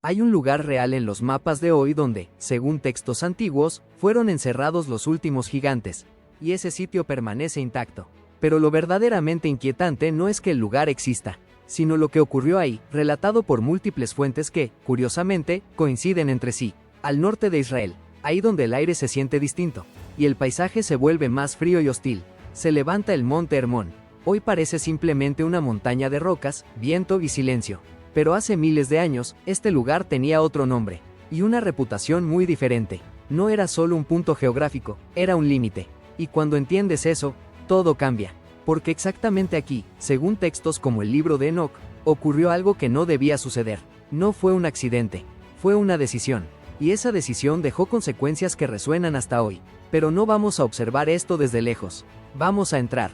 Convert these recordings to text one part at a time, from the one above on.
Hay un lugar real en los mapas de hoy donde, según textos antiguos, fueron encerrados los últimos gigantes, y ese sitio permanece intacto. Pero lo verdaderamente inquietante no es que el lugar exista, sino lo que ocurrió ahí, relatado por múltiples fuentes que, curiosamente, coinciden entre sí. Al norte de Israel, ahí donde el aire se siente distinto, y el paisaje se vuelve más frío y hostil, se levanta el monte Hermón. Hoy parece simplemente una montaña de rocas, viento y silencio. Pero hace miles de años, este lugar tenía otro nombre, y una reputación muy diferente. No era solo un punto geográfico, era un límite. Y cuando entiendes eso, todo cambia. Porque exactamente aquí, según textos como el libro de Enoch, ocurrió algo que no debía suceder. No fue un accidente, fue una decisión. Y esa decisión dejó consecuencias que resuenan hasta hoy. Pero no vamos a observar esto desde lejos. Vamos a entrar.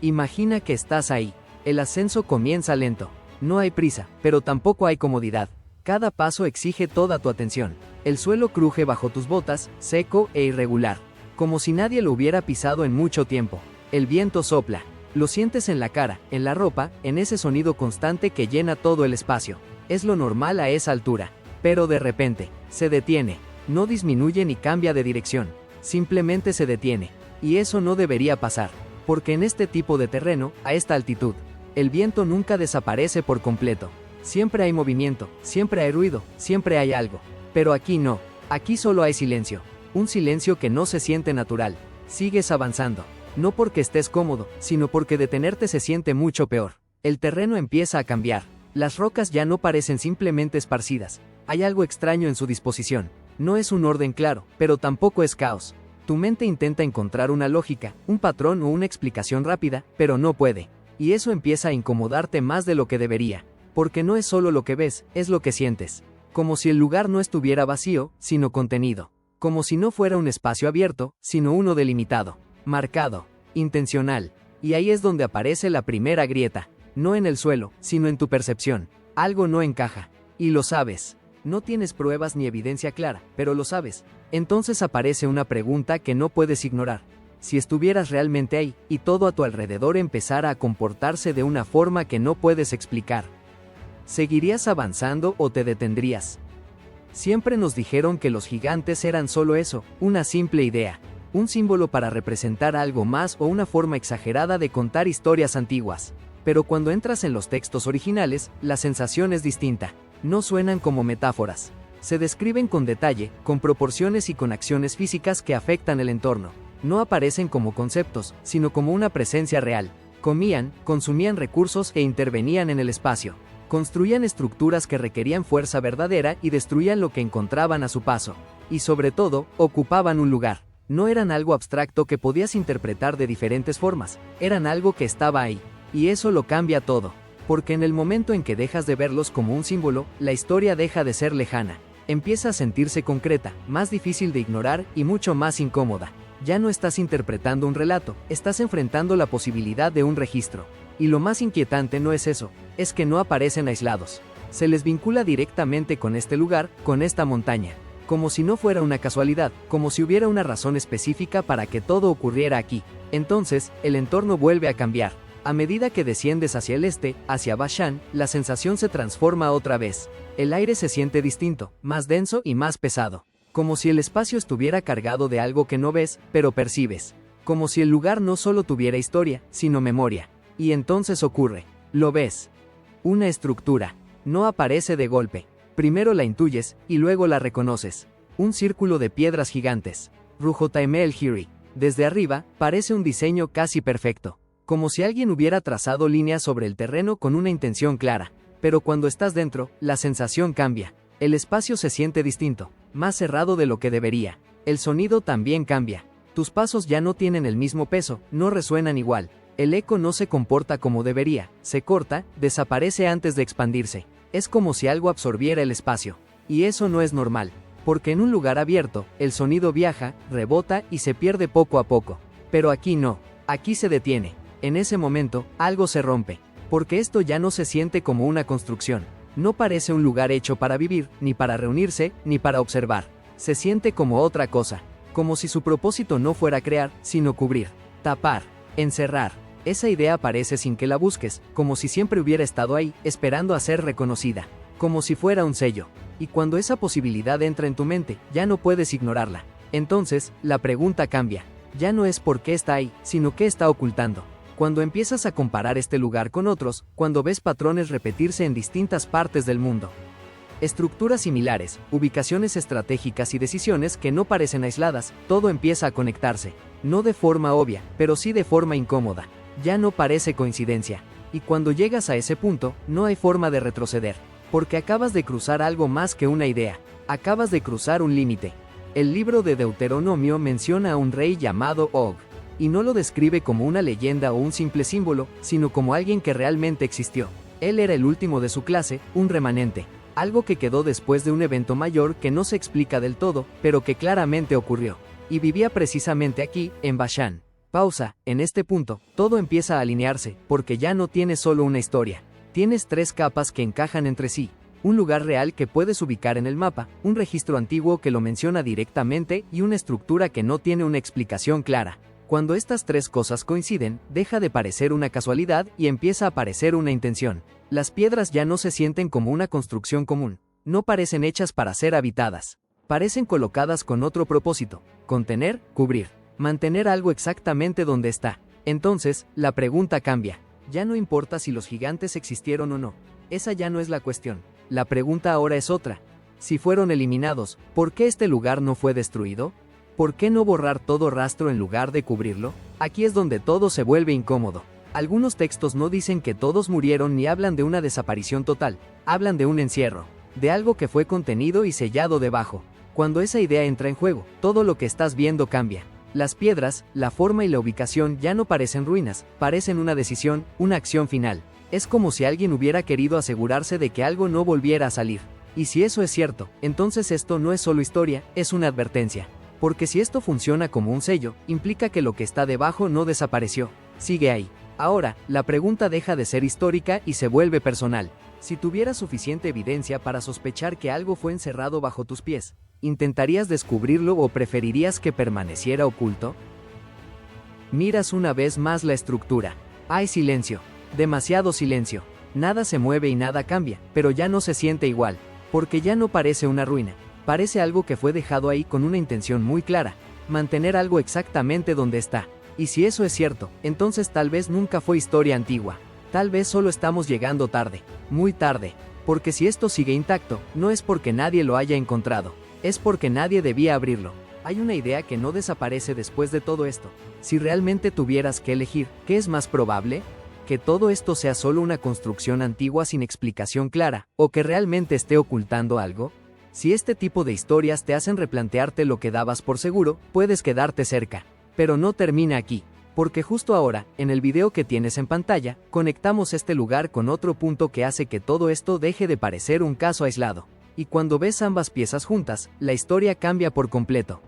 Imagina que estás ahí. El ascenso comienza lento. No hay prisa, pero tampoco hay comodidad. Cada paso exige toda tu atención. El suelo cruje bajo tus botas, seco e irregular, como si nadie lo hubiera pisado en mucho tiempo. El viento sopla. Lo sientes en la cara, en la ropa, en ese sonido constante que llena todo el espacio. Es lo normal a esa altura. Pero de repente, se detiene. No disminuye ni cambia de dirección. Simplemente se detiene. Y eso no debería pasar. Porque en este tipo de terreno, a esta altitud, el viento nunca desaparece por completo. Siempre hay movimiento, siempre hay ruido, siempre hay algo. Pero aquí no. Aquí solo hay silencio. Un silencio que no se siente natural. Sigues avanzando. No porque estés cómodo, sino porque detenerte se siente mucho peor. El terreno empieza a cambiar. Las rocas ya no parecen simplemente esparcidas. Hay algo extraño en su disposición. No es un orden claro, pero tampoco es caos. Tu mente intenta encontrar una lógica, un patrón o una explicación rápida, pero no puede. Y eso empieza a incomodarte más de lo que debería. Porque no es solo lo que ves, es lo que sientes. Como si el lugar no estuviera vacío, sino contenido. Como si no fuera un espacio abierto, sino uno delimitado, marcado, intencional. Y ahí es donde aparece la primera grieta. No en el suelo, sino en tu percepción. Algo no encaja. Y lo sabes. No tienes pruebas ni evidencia clara, pero lo sabes. Entonces aparece una pregunta que no puedes ignorar. Si estuvieras realmente ahí, y todo a tu alrededor empezara a comportarse de una forma que no puedes explicar, ¿seguirías avanzando o te detendrías? Siempre nos dijeron que los gigantes eran solo eso, una simple idea, un símbolo para representar algo más o una forma exagerada de contar historias antiguas. Pero cuando entras en los textos originales, la sensación es distinta. No suenan como metáforas. Se describen con detalle, con proporciones y con acciones físicas que afectan el entorno. No aparecen como conceptos, sino como una presencia real. Comían, consumían recursos e intervenían en el espacio. Construían estructuras que requerían fuerza verdadera y destruían lo que encontraban a su paso. Y sobre todo, ocupaban un lugar. No eran algo abstracto que podías interpretar de diferentes formas. Eran algo que estaba ahí. Y eso lo cambia todo. Porque en el momento en que dejas de verlos como un símbolo, la historia deja de ser lejana. Empieza a sentirse concreta, más difícil de ignorar y mucho más incómoda. Ya no estás interpretando un relato, estás enfrentando la posibilidad de un registro. Y lo más inquietante no es eso, es que no aparecen aislados. Se les vincula directamente con este lugar, con esta montaña. Como si no fuera una casualidad, como si hubiera una razón específica para que todo ocurriera aquí. Entonces, el entorno vuelve a cambiar. A medida que desciendes hacia el este, hacia Bashan, la sensación se transforma otra vez. El aire se siente distinto, más denso y más pesado. Como si el espacio estuviera cargado de algo que no ves, pero percibes. Como si el lugar no solo tuviera historia, sino memoria. Y entonces ocurre. Lo ves. Una estructura. No aparece de golpe. Primero la intuyes, y luego la reconoces. Un círculo de piedras gigantes. Rujotaime el Hiri. Desde arriba, parece un diseño casi perfecto. Como si alguien hubiera trazado líneas sobre el terreno con una intención clara. Pero cuando estás dentro, la sensación cambia. El espacio se siente distinto, más cerrado de lo que debería. El sonido también cambia. Tus pasos ya no tienen el mismo peso, no resuenan igual. El eco no se comporta como debería, se corta, desaparece antes de expandirse. Es como si algo absorbiera el espacio. Y eso no es normal. Porque en un lugar abierto, el sonido viaja, rebota y se pierde poco a poco. Pero aquí no. Aquí se detiene. En ese momento, algo se rompe. Porque esto ya no se siente como una construcción. No parece un lugar hecho para vivir, ni para reunirse, ni para observar. Se siente como otra cosa. Como si su propósito no fuera crear, sino cubrir, tapar, encerrar. Esa idea aparece sin que la busques, como si siempre hubiera estado ahí, esperando a ser reconocida. como si fuera un sello. Y cuando esa posibilidad entra en tu mente, ya no puedes ignorarla. Entonces, la pregunta cambia. Ya no es por qué está ahí, sino qué está ocultando. Cuando empiezas a comparar este lugar con otros, cuando ves patrones repetirse en distintas partes del mundo. Estructuras similares, ubicaciones estratégicas y decisiones que no parecen aisladas, todo empieza a conectarse. No de forma obvia, pero sí de forma incómoda. Ya no parece coincidencia. Y cuando llegas a ese punto, no hay forma de retroceder. Porque acabas de cruzar algo más que una idea. Acabas de cruzar un límite. El libro de Deuteronomio menciona a un rey llamado Og. Y no lo describe como una leyenda o un simple símbolo, sino como alguien que realmente existió. Él era el último de su clase, un remanente. Algo que quedó después de un evento mayor que no se explica del todo, pero que claramente ocurrió. Y vivía precisamente aquí, en Bashan. Pausa, en este punto, todo empieza a alinearse, porque ya no tienes solo una historia. Tienes 3 capas que encajan entre sí. Un lugar real que puedes ubicar en el mapa, un registro antiguo que lo menciona directamente y una estructura que no tiene una explicación clara. Cuando estas 3 cosas coinciden, deja de parecer una casualidad y empieza a parecer una intención. Las piedras ya no se sienten como una construcción común. No parecen hechas para ser habitadas. Parecen colocadas con otro propósito: contener, cubrir, mantener algo exactamente donde está. Entonces, la pregunta cambia. Ya no importa si los gigantes existieron o no. Esa ya no es la cuestión. La pregunta ahora es otra. Si fueron eliminados, ¿por qué este lugar no fue destruido? ¿Por qué no borrar todo rastro en lugar de cubrirlo? Aquí es donde todo se vuelve incómodo. Algunos textos no dicen que todos murieron ni hablan de una desaparición total. Hablan de un encierro, de algo que fue contenido y sellado debajo. Cuando esa idea entra en juego, todo lo que estás viendo cambia. Las piedras, la forma y la ubicación ya no parecen ruinas, parecen una decisión, una acción final. Es como si alguien hubiera querido asegurarse de que algo no volviera a salir. Y si eso es cierto, entonces esto no es solo historia, es una advertencia. Porque si esto funciona como un sello, implica que lo que está debajo no desapareció, sigue ahí. Ahora, la pregunta deja de ser histórica y se vuelve personal. Si tuvieras suficiente evidencia para sospechar que algo fue encerrado bajo tus pies, ¿intentarías descubrirlo o preferirías que permaneciera oculto? Miras una vez más la estructura. Hay silencio. Demasiado silencio. Nada se mueve y nada cambia, pero ya no se siente igual. Porque ya no parece una ruina. Parece algo que fue dejado ahí con una intención muy clara. Mantener algo exactamente donde está. Y si eso es cierto, entonces tal vez nunca fue historia antigua. Tal vez solo estamos llegando tarde. Muy tarde. Porque si esto sigue intacto, no es porque nadie lo haya encontrado. Es porque nadie debía abrirlo. Hay una idea que no desaparece después de todo esto. Si realmente tuvieras que elegir, ¿qué es más probable? ¿Que todo esto sea solo una construcción antigua sin explicación clara, o que realmente esté ocultando algo? Si este tipo de historias te hacen replantearte lo que dabas por seguro, puedes quedarte cerca. Pero no termina aquí. Porque justo ahora, en el video que tienes en pantalla, conectamos este lugar con otro punto que hace que todo esto deje de parecer un caso aislado. Y cuando ves ambas piezas juntas, la historia cambia por completo.